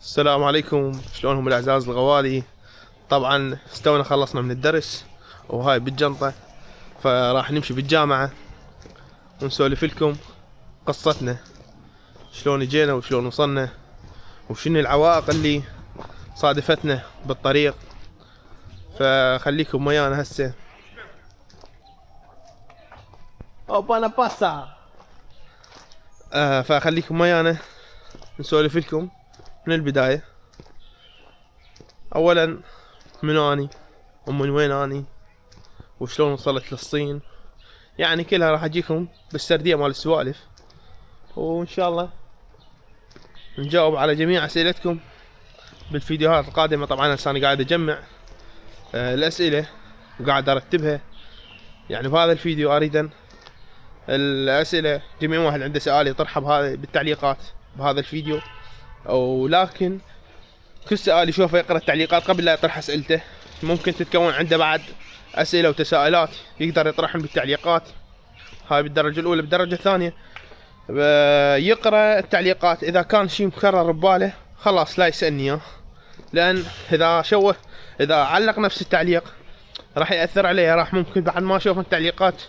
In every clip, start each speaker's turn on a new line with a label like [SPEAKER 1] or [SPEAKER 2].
[SPEAKER 1] السلام عليكم، شلونهم الاعزاز الغوالي؟ طبعا استونا خلصنا من الدرس وهاي بالجنطة، فراح نمشي بالجامعة ونسولف لكم قصتنا، شلون جينا وشلون وصلنا وشنو العوائق اللي صادفتنا بالطريق. فخليكم ويانا هسه. اوبا انا باسا. فخليكم ويانا نسولف لكم من البداية. اولا منو اني ومن وين اني وشلون وصلت للصين، يعني كلها راح اجيكم بالسردية مال السوالف، وان شاء الله نجاوب على جميع اسئلتكم بالفيديوهات القادمة. طبعا هسه انا قاعد اجمع الاسئلة وقاعد ارتبها، يعني بهذا الفيديو اريد الاسئلة جميع واحد عنده سؤال يطرحه بهذا بالتعليقات بهذا الفيديو، او لكن كل سؤال يشوفه يقرأ التعليقات قبل لا يطرح اسئلته. ممكن تتكون عنده بعد اسئلة وتساؤلات يقدر يطرحهم بالتعليقات، هاي بالدرجة الاولى. بالدرجة الثانية يقرأ التعليقات، اذا كان شيء مكرر بباله خلاص لا يسألني اياه، لان اذا علق نفس التعليق راح يأثر عليه، راح ممكن بعد ما اشوف التعليقات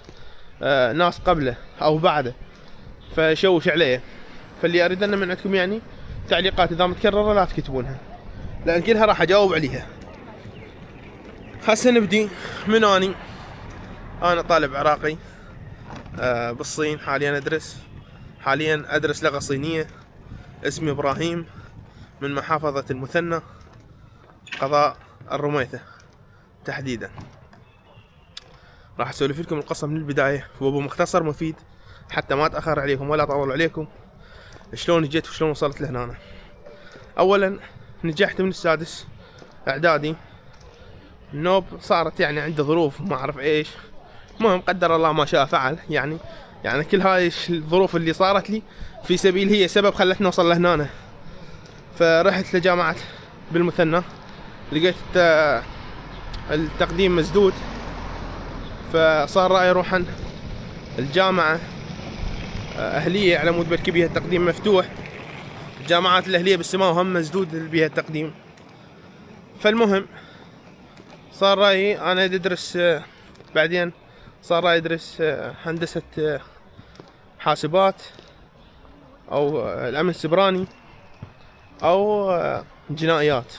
[SPEAKER 1] ناس قبله او بعده فيشوش عليه. فاللي اريد انه من عندكم يعني تعليقات اذا متكررة لا تكتبونها، لان كلها راح اجاوب عليها. هسه نبدي. من انا طالب عراقي بالصين، حاليا ادرس لغة صينية. اسمي ابراهيم، من محافظة المثنى، قضاء الرميثة تحديدا. راح اسولف لكم القصة من البداية وبمختصر مفيد حتى ما اتاخر عليكم ولا اطول عليكم. شلون جيت وشلون وصلت لهنا. اولا نجحت من السادس اعدادي، النوب صارت يعني عنده ظروف ما اعرف ايش، المهم قدر الله ما شاء فعل. يعني كل هاي الظروف اللي صارت لي في سبيل هي سبب خلتني اوصل لهنا. فرحت لجامعة بالمثنى، لقيت التقديم مسدود، فصار رأيي اروح الجامعة اهلية على مود بلكي بيها التقديم مفتوح. الجامعات الاهلية بالسماء وهم مسدود بيها التقديم. فالمهم صار رأيي انا ادرس بعدين صار رأيي ادرس هندسة حاسبات او الامن السبراني او جنائيات،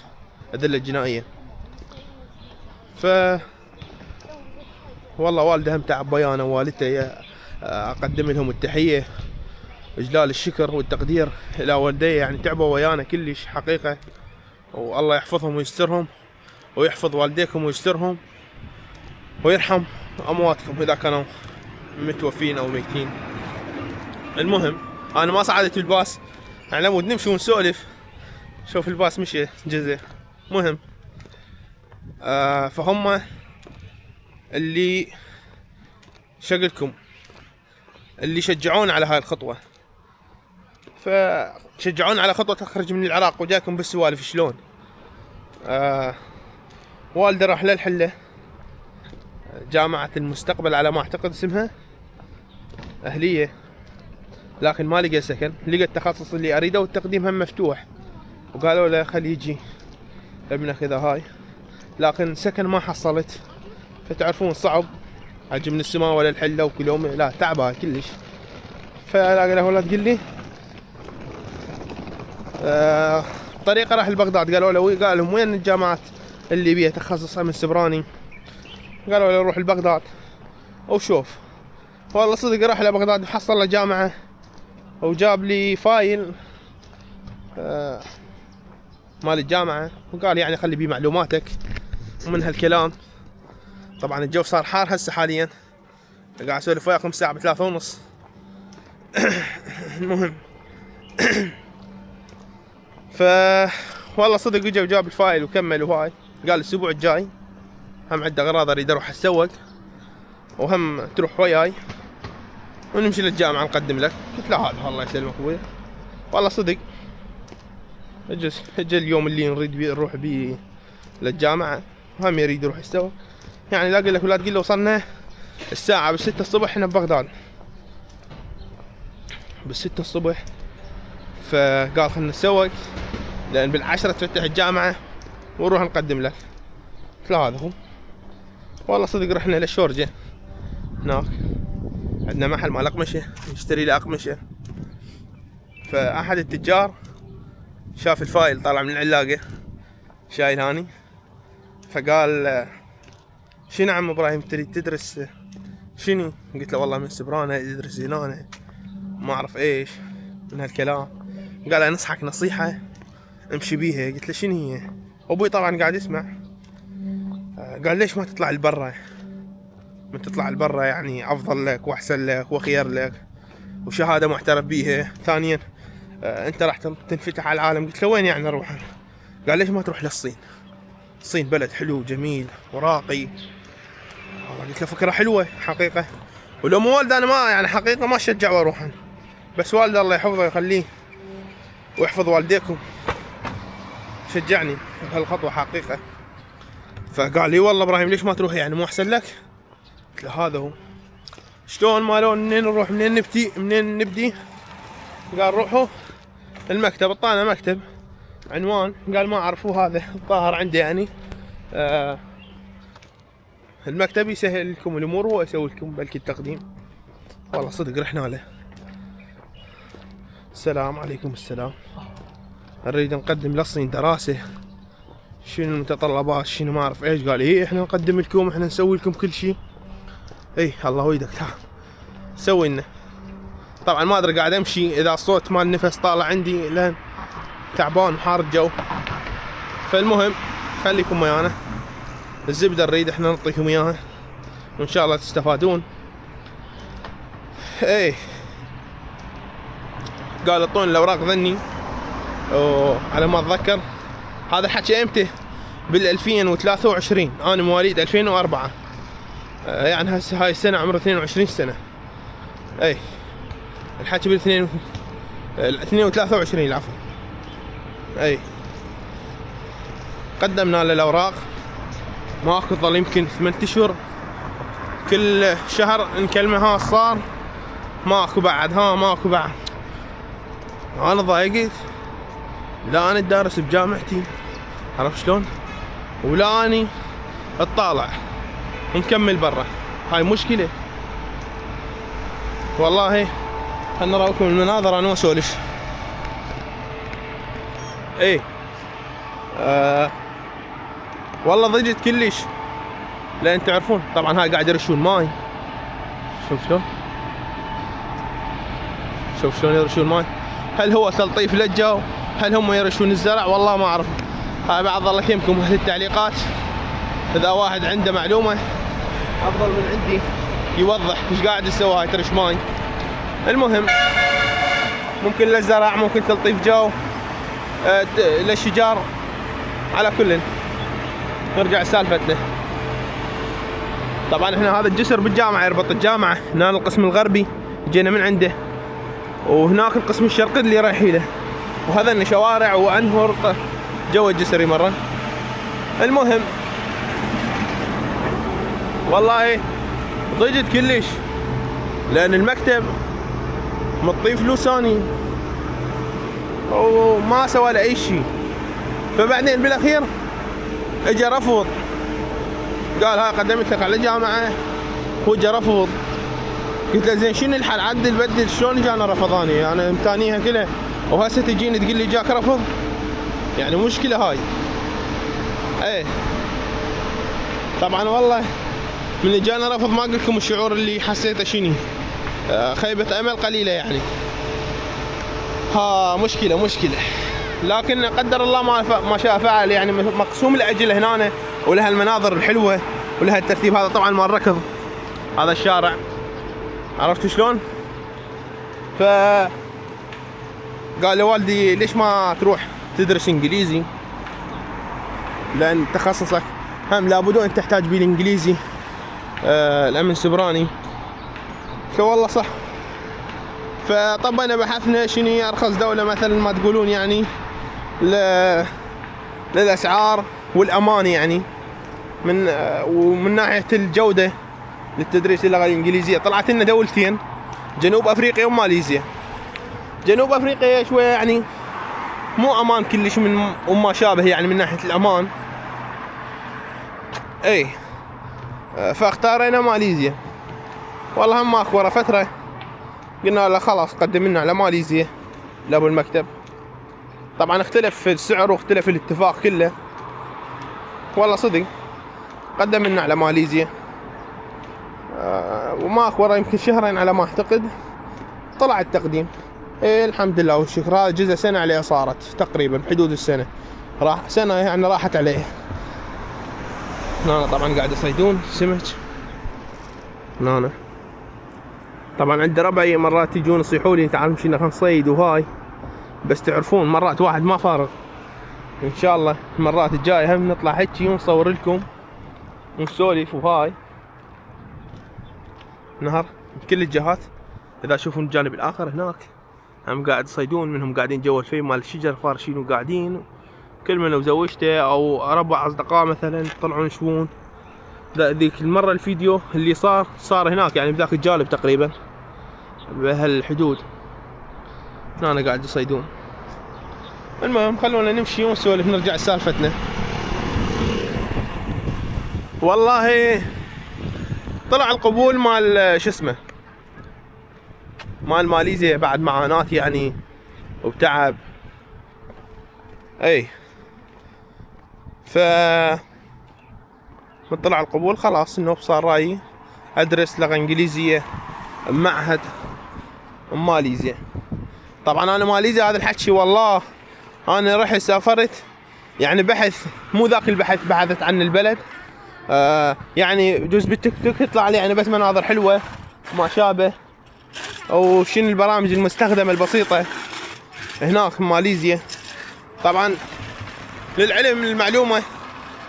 [SPEAKER 1] ادلة جنائية. ف والله والده هم تعب ويانا ووالدتي، اقدم لهم التحية اجلال الشكر والتقدير الى والدي، يعني تعبوا ويانا كلش حقيقة. والله يحفظهم ويسترهم ويحفظ والديكم ويسترهم ويرحم امواتكم اذا كانوا متوفين او ميتين. المهم انا ما صعدت الباص على مود نمشي ونسولف، شوف الباص مشي جزء. مهم فهم اللي شقلكم اللي شجعون على هاي الخطوة، فشجعون على خطوة تخرج من العراق وجاكم بالسوالف شلون. والدي راح للحلة جامعة المستقبل على ما اعتقد اسمها، اهلية، لكن ما لقى سكن، لقى التخصص اللي اريده والتقديم هم مفتوح، وقالوا له خلي يجي ابنك اذا هاي، لكن سكن ما حصلت. فتعرفون صعب اجي من السماء ولا الحلة وكل يوم، لا تعبها كلش. فلاقي له ولد قال لي طريقة راح لبغداد. قالوا له قال لهم وين الجامعات اللي بيها تخصص امن سبراني؟ قالوا له روح لبغداد وشوف. والله صدق راح لبغداد حصل له جامعة وجاب لي فايل مال الجامعة، وقال يعني خلي بيه معلوماتك ومن هالكلام. طبعا الجو صار حار هسه حاليا، قاعد اسولف وياكم الساعة ب3:30. المهم والله صدق اجى وجاب الفايل وكمل وهاي. قال الاسبوع الجاي هم عنده اغراض اريد اروح اتسوق وهم تروح وياي ونمشي للجامعة نقدم لك. قلت له هذا الله يسلمك ابوي. والله صدق اجى اليوم اللي نريد بيه نروح بيه للجامعة، وهم يريد يروح يتسوق. يعني لا اقول لك ولا تقول له وصلنا الساعة ب6 الصبح هنا ببغداد، ب6 الصبح. فقال خلنا نتسوق لان بالعشرة تفتح الجامعة ونروح نقدم لك. لا هذا هو. والله صدق رحنا للشورجة هناك، عندنا محل مال اقمشة نشتري له اقمشة. فاحد التجار شاف الفايل طالع من العلاقة شايل هاني، فقال شنو عم ابراهيم تريد تدرس شنو؟ قلت له والله من سبرانة ادرس هنا ما اعرف ايش من هالكلام. قال انصحك نصيحة امشي بيها. قلت له شنو هي؟ ابوي طبعا قاعد يسمع. قال ليش ما تطلع لبرا؟ من تطلع لبرا يعني افضل لك واحسن لك وخير لك وشهادة معترف بيها. ثانيا انت راح تنفتح على العالم. قلت له وين يعني اروح؟ قال ليش ما تروح للصين؟ الصين بلد حلو جميل وراقي. والله قلت له فكرة حلوة حقيقة، ولو مو والد انا ما يعني حقيقة ما شجع واروح، بس والد الله يحفظه ويخليه ويحفظ والديكم شجعني بهالخطوة حقيقة. فقال لي والله ابراهيم ليش ما تروح يعني مو احسن لك؟ قلت له هذا هو. شلون مالون منين نروح منين نبدي؟ قال روحوا المكتب. اعطانا مكتب عنوان، قال ما اعرفوه هذا الظاهر عندي يعني المكتب يسهل لكم الامور وهو يسوي لكم بلكي التقديم. والله صدق رحنا له. السلام عليكم. السلام. نريد نقدم للصين دراسة، شنو المتطلبات شنو ما اعرف ايش. قال ايه احنا نقدم لكم، احنا نسوي لكم كل شيء. ايه الله ويدك تعال سوي لنا. طبعا ما ادري قاعد امشي اذا الصوت مال النفس طالع عندي لان تعبان وحار الجو. فالمهم خليكم ويانا. الزبده نريد احنا نعطيكم اياها وان شاء الله تستفادون. ايه قال اعطوني الاوراق ذني على ما اتذكر. هذا الحكي امتى؟ بال 2023. انا مواليد 2004 يعني هسه هاي السنه عمره 22 سنه. اي الحكي بال 23 العفو. اي قدمنا له الاوراق ماكو ظل يمكن 8 اشهر، كل شهر نكلمه ها صار ماكو بعد ها ماكو بعد. انا ضايقت، لا انا دارس بجامعتي عرفت شلون، ولا اني اطالع ونكمل برا. هاي مشكلة والله. خلنا نراوكم المناظر انا واسولف. ايه والله ضجت كلش، لان تعرفون طبعا هاي قاعد يرشون ماي. شوف شلون يرشون ماي. هل هو تلطيف للجو؟ هل هم يرشون الزرع؟ والله ما اعرف. هاي بعض الله يكرمكم اهل التعليقات، اذا واحد عنده معلومة افضل من عندي يوضح ايش قاعد يسوي هاي ترش ماي. المهم ممكن للزرع ممكن تلطيف جو للشجار. على كل نرجع لسالفتنا. طبعا احنا هذا الجسر بالجامعة يربط الجامعة، هنا القسم الغربي جينا من عنده، وهناك القسم الشرقي اللي رايحين له، وهذا شوارع وانهر جو الجسر يمرن. المهم والله ضجت كلش لان المكتب مطي فلوس اني وما سوى له اي شيء. فبعدين بالاخير اجى رفض، قال ها قدمت لك على جامعة، هو جا رفض. قلت له زين شنو الحل؟ عدل بدل. شلون جانا رفضاني؟ انا متانيها كلها وهسه تجيني تقول لي جاك رفض؟ يعني مشكلة هاي. ايه طبعا والله من اللي جانا رفض ما قلت لكم الشعور اللي حسيته شنو، خيبة امل قليلة يعني. ها مشكلة لكن قدر الله ما شاء فعل يعني. مقسوم لاجل هنا ولها المناظر الحلوة ولها الترتيب. هذا طبعا مال ركض هذا الشارع عرفت شلون. ف قال لي والدي ليش ما تروح تدرس انجليزي، لان تخصصك هم لابد ان تحتاج بالانجليزي الامن السبراني. والله صح. فطبعا بحثنا شنو هي ارخص دولة مثلا ما تقولون يعني للاسعار والامان يعني ومن ناحية الجودة للتدريس اللغة الانجليزية. طلعت لنا دولتين، جنوب افريقيا وماليزيا. جنوب افريقيا شوية يعني مو امان كلش من وما شابه يعني من ناحيه الامان. اي فاختارينا ماليزيا. والله هم ماكو ورا فتره قلنا له خلاص قدم لنا على ماليزيا لابو المكتب. طبعا اختلف في السعر واختلف الاتفاق كله، والله صدق قدم لنا على ماليزيا. وماكو ورا يمكن شهرين على ما اعتقد طلع التقديم. إيه الحمد لله والشكر. هذا جزء سنة عليه صارت تقريبا بحدود السنة، راح سنة يعني راحت عليه. هنا طبعا قاعد يصيدون سمك. هنا طبعا عند ربعي مرات يجون يصيحوا لي تعال مشينا خلينا نصيد وهاي، بس تعرفون مرات واحد ما فارغ. ان شاء الله المرات الجاية هم نطلع هيجي ونصور لكم ونسولف وهاي. نهر من كل الجهات. اذا تشوفون الجانب الاخر هناك هم قاعد يصيدون، منهم قاعدين جوا الفي مال الشجر فارشين وقاعدين، كل من وزوجته او اربع اصدقاء مثلا يطلعون يشوون. ذيك المره الفيديو اللي صار هناك يعني بذاك الجانب تقريبا بهالحدود. هنا قاعد يصيدون. المهم خلونا نمشي ونسولف نرجع لسالفتنا. والله طلع القبول مال شو اسمه مال ماليزيا بعد معاناة يعني وتعب. اي ف من طلع القبول خلاص انه صار رايي ادرس لغة انجليزية بمعهد ماليزيا. طبعا انا ماليزيا هذا الحكي والله انا رحت سافرت يعني بحث، مو ذاك البحث بحثت عن البلد. يعني جزء بالتيك توك يطلع لي يعني بس مناظر حلوة وما شابه، او شنو البرامج المستخدمة البسيطة هناك ماليزيا. طبعا للعلم المعلومة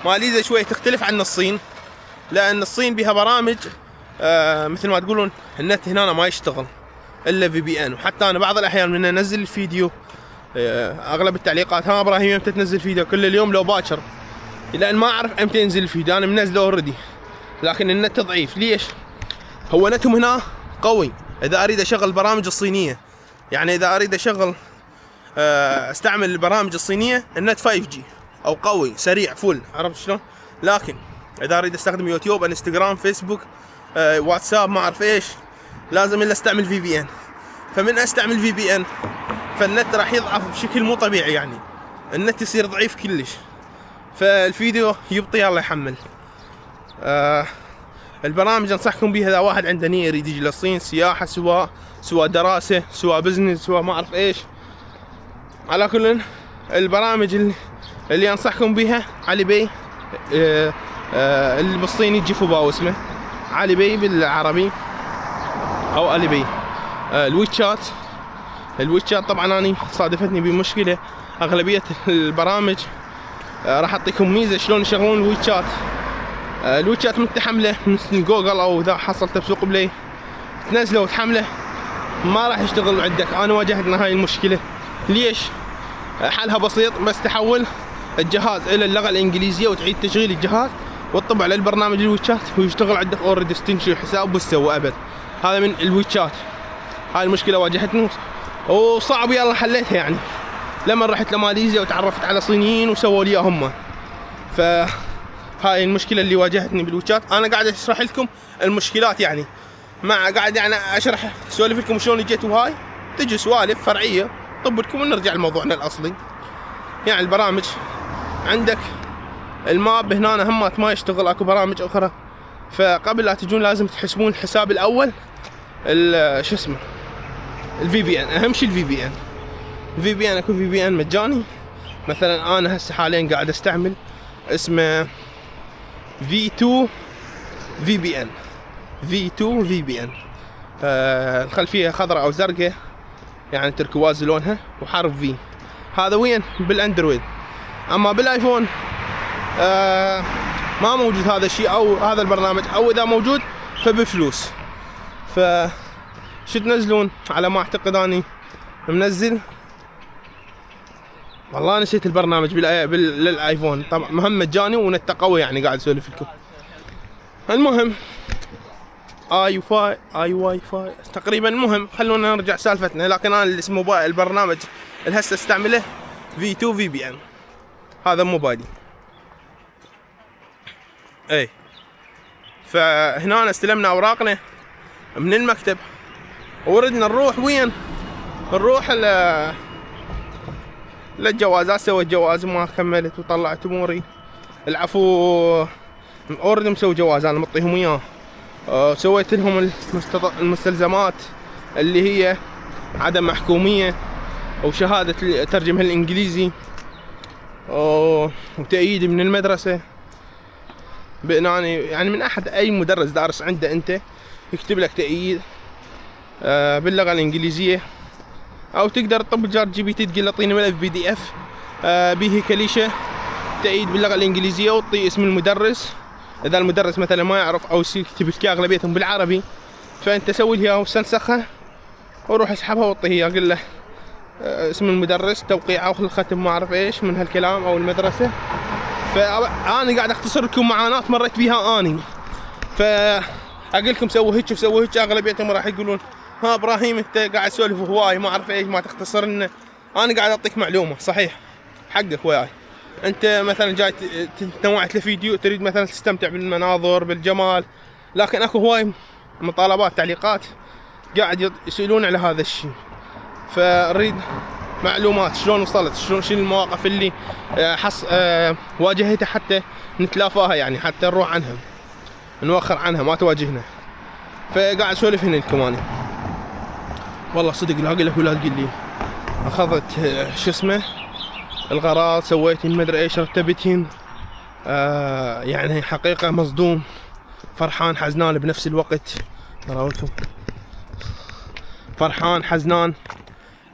[SPEAKER 1] ماليزيا شوية تختلف عن الصين، لان الصين بها برامج مثل ما تقولون النت هنا ما يشتغل الا VPN. وحتى انا بعض الاحيان من انزل الفيديو اغلب التعليقات ها ابراهيم امتى تنزل فيديو؟ كل اليوم لو باكر، لان ما اعرف امتى ينزل الفيديو. انا منزله اوريدي لكن النت ضعيف. ليش؟ هو نتهم هنا قوي اذا اريد اشغل البرامج الصينيه، يعني اذا اريد اشغل استعمل البرامج الصينيه النت 5G او قوي سريع فل، عرفت شلون؟ لكن اذا اريد استخدم يوتيوب انستغرام فيسبوك واتساب ما اعرف ايش لازم الا استعمل VPN. فمن استعمل VPN فالنت راح يضعف بشكل مو طبيعي، يعني النت يصير ضعيف كلش، فالفيديو يبطي الله يحمل. البرامج انصحكم بها اذا واحد عنده نية يريد يجي للصين سياحة، سواء دراسة سواء بزنس سواء ما اعرف ايش. على كل البرامج اللي انصحكم بها علي باي، اللي بالصيني جيفو باو اسمه علي باي بالعربي او علي باي. الويتشات طبعا اني صادفتني بمشكلة اغلبية البرامج. راح اعطيكم ميزة شلون يشغلون الويتشات. الويتشات متحمله مثل جوجل او اذا حصلت بسوق بلاي تنزله وتحمله ما راح يشتغل عندك. انا واجهتنا هاي المشكله. ليش؟ حلها بسيط، بس تحول الجهاز الى اللغه الانجليزيه وتعيد تشغيل الجهاز وتطبع للبرنامج الويتشات ويشتغل عندك اوريدي تنشئ حساب وتسوي ابد. هذا من الويتشات. هاي المشكله واجهتني وصعب يلا حليتها يعني لما رحت لماليزيا وتعرفت على صينيين وسووا لي هم. هاي المشكله اللي واجهتني بالويتشات. انا قاعد اشرح لكم المشكلات يعني قاعد يعني اشرح اسولف لكم شلون جيت، وهاي تجي سوالف فرعيه طب لكم ونرجع لموضوعنا الاصلي. يعني البرامج عندك الماب هنا همات ما يشتغل، اكو برامج اخرى. فقبل لا تجون لازم تحسبون الحساب الاول شو اسمه VPN. اهم شيء VPN. اكو VPN مجاني. مثلا انا هسه حاليا قاعد استعمل اسمه V2 VPN. الخلفيه خضراء او زرقاء يعني تركواز لونها وحرف V. هذا وين؟ بالاندرويد. اما بالايفون ما موجود هذا الشيء او هذا البرنامج، او اذا موجود فبفلوس. شو تنزلون؟ على ما اعتقد اني منزل والله نسيت البرنامج للايفون. طبعا مهم مجاني ونت قوي يعني قاعد اسولف لكم. المهم اي واي فاي تقريبا. المهم خلونا نرجع سالفتنا. لكن انا اللي اسمه البرنامج اللي هسه استعمله V2 VPN. هذا موبايلي. اي فهنا استلمنا اوراقنا من المكتب وردنا نروح وين؟ نروح للجوازات. سويت جواز ما كملت وطلعت اموري. العفو اوريدي مسوي جواز انا مطيهم اياه. سويت لهم المستلزمات اللي هي عدم محكومية وشهادة ترجمة الانجليزي وتأييد من المدرسة بإناني يعني من احد اي مدرس دارس عنده انت يكتب لك تأييد باللغة الانجليزية، او تقدر تطب جات جي بي تي تقول له اعطيني ملف PDF به كليشة تأييد باللغة الانجليزية وتعطي اسم المدرس. اذا المدرس مثلا ما يعرف او يكتب لك اغلبيتهم بالعربي فانت سوي لها واستنسخها وروح اسحبها وطيه اياه. قل له اسم المدرس توقيعه والختم ما اعرف ايش من هالكلام او المدرسة. فانا قاعد اختصر لكم معاناة مريت بيها اني. فاقول لكم سووا هيك وسووا هيك. اغلبيتهم راح يقولون ها ابراهيم انت قاعد تسولف هواي ما اعرف ايش ما تختصر لنا. انا قاعد اعطيك معلومة صحيح حقك وياي. انت مثلا جاي تنوعت لفيديو تريد مثلا تستمتع بالمناظر بالجمال، لكن اكو هواي مطالبات تعليقات قاعد يسألون على هذا الشيء. فاريد معلومات شلون وصلت، شلون شنو المواقف اللي واجهتها حتى نتلافاها، يعني حتى نروح عنها نوخر عنها ما تواجهنا. فقاعد اسولف هنا لكم اني. والله صدق لا اقول لك ولا تقول لي اخذت شو اسمه الغراض سويتين مدري ايش رتبتين. يعني حقيقة مصدوم فرحان حزنان بنفس الوقت. راوتكم فرحان حزنان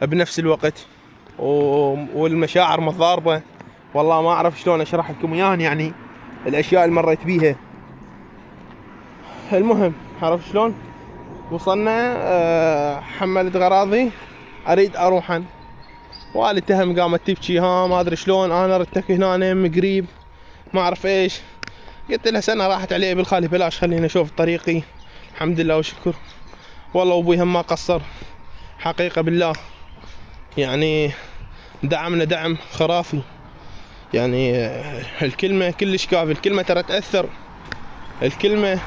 [SPEAKER 1] بنفس الوقت والمشاعر متضاربة. والله ما اعرف شلون اشرح لكم اياها يعني الاشياء اللي مريت بيها. المهم عرفت شلون وصلنا. حملت غراضي اريد اروحن. والدتها قامت تبكي ها ما ادري شلون انا ردتك هنا من قريب ما اعرف ايش. قلت لها سنه راحت علي بالخالي بلاش خليني اشوف طريقي. الحمد لله وشكر. والله ابوي هم ما قصر حقيقه بالله، يعني دعمنا دعم خرافي. يعني الكلمه كلش كافي. الكلمه ترى تاثر. الكلمه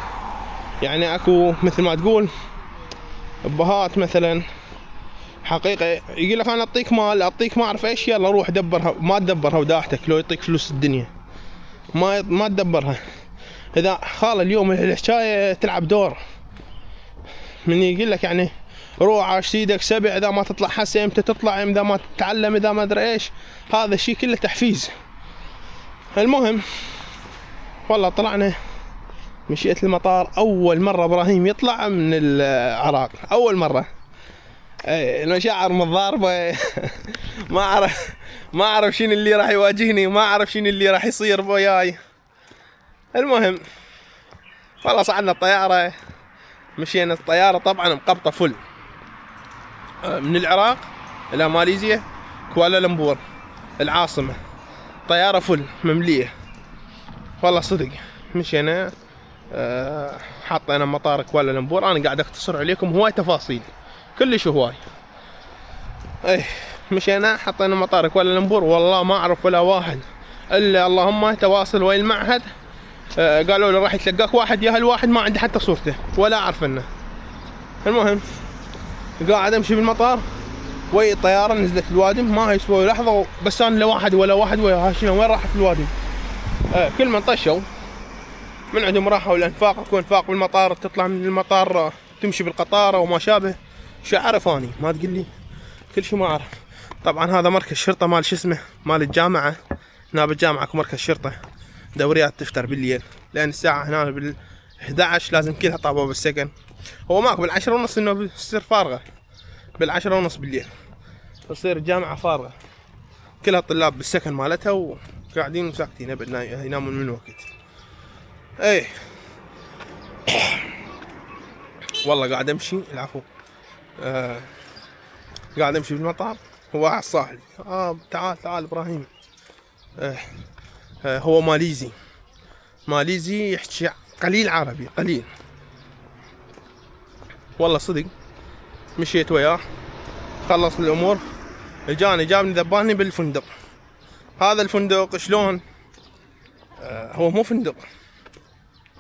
[SPEAKER 1] يعني اكو مثل ما تقول ابهات مثلا حقيقة يقول لك انا اعطيك مال اعطيك ما اعرف ايش يلا روح دبرها. ما تدبرها وداحتك لو يعطيك فلوس الدنيا ما تدبرها. اذا خال اليوم الحكاية تلعب دور من يقول لك يعني روح عاش سيدك سبع اذا ما تطلع حسي امتى تطلع اذا ما تتعلم اذا ما ادري ايش. هذا الشيء كله تحفيز. المهم والله طلعنا مشيت المطار اول مرة ابراهيم يطلع من العراق اول مرة. المشاعر متضاربة. ما اعرف شنو اللي راح يواجهني ما اعرف شنو اللي راح يصير وياي. المهم والله صعدنا الطيارة مشينا الطيارة طبعا مقبطة فل من العراق الى ماليزيا كوالالمبور العاصمة. طيارة فل مملية والله صدق. مشينا حطينا مطار كوالالمبور. انا قاعد اختصر عليكم هواي تفاصيل كلش هواي. مشينا حطينا مطار كوالالمبور. والله ما اعرف ولا واحد الا اللهم تواصل ويا المعهد. قالوا له راح يتلقاك واحد يا هالواحد ما عندي حتى صورته ولا اعرفنه. المهم قاعد امشي بالمطار وي الطياره نزلت الوادم ما يسوي لحظه بس انا لا واحد ولا واحد ويا شنو وين راحت الوادم. كل من طشوا من عندهم راحوا الانفاق. اكو انفاق بالمطار تطلع من المطار تمشي بالقطاره وما شابه. شو اعرف اني ما تقول لي كل شيء ما اعرف. طبعا هذا مركز شرطه مال شو اسمه مال الجامعه. هنا بالجامعه اكو مركز شرطه دوريات تفتر بالليل لان الساعه هنا بال 11 لازم كلها طابوا بالسكن. هو ماكو بالعشرة ونص انه بتصير فارغه. بالعشرة ونص بالليل تصير الجامعه فارغه كلها الطلاب بالسكن مالتها وقاعدين وساكتين ينامون من وقت. والله قاعد امشي العفو قاعد امشي بالمطار. هو واحد صاحبي تعال ابراهيم. هو ماليزي يحكي قليل عربي قليل. والله صدق مشيت وياه خلص الامور جابني ذباني بالفندق هذا الفندق شلون؟ هو مو فندق،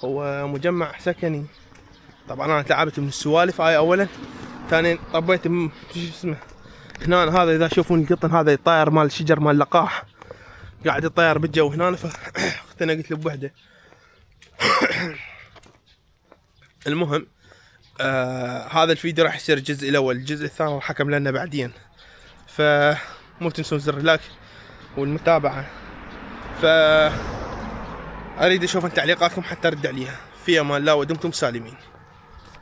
[SPEAKER 1] هو مجمع سكني. طبعا انا تعبت من السوالف هاي اولا، ثانيا طبيت شو اسمه هنا. هذا اذا تشوفون القطن هذا الطائر مال الشجر مال اللقاح قاعد يطير بالجو هنا، فاختنقت له بوحده. المهم هذا الفيديو راح يصير الجزء الاول، الجزء الثاني راح اكمل لنا بعدين، فمو تنسون زر اللايك والمتابعه. اريد اشوف تعليقاتكم حتى ارد عليها. في امان الله ودمتم سالمين.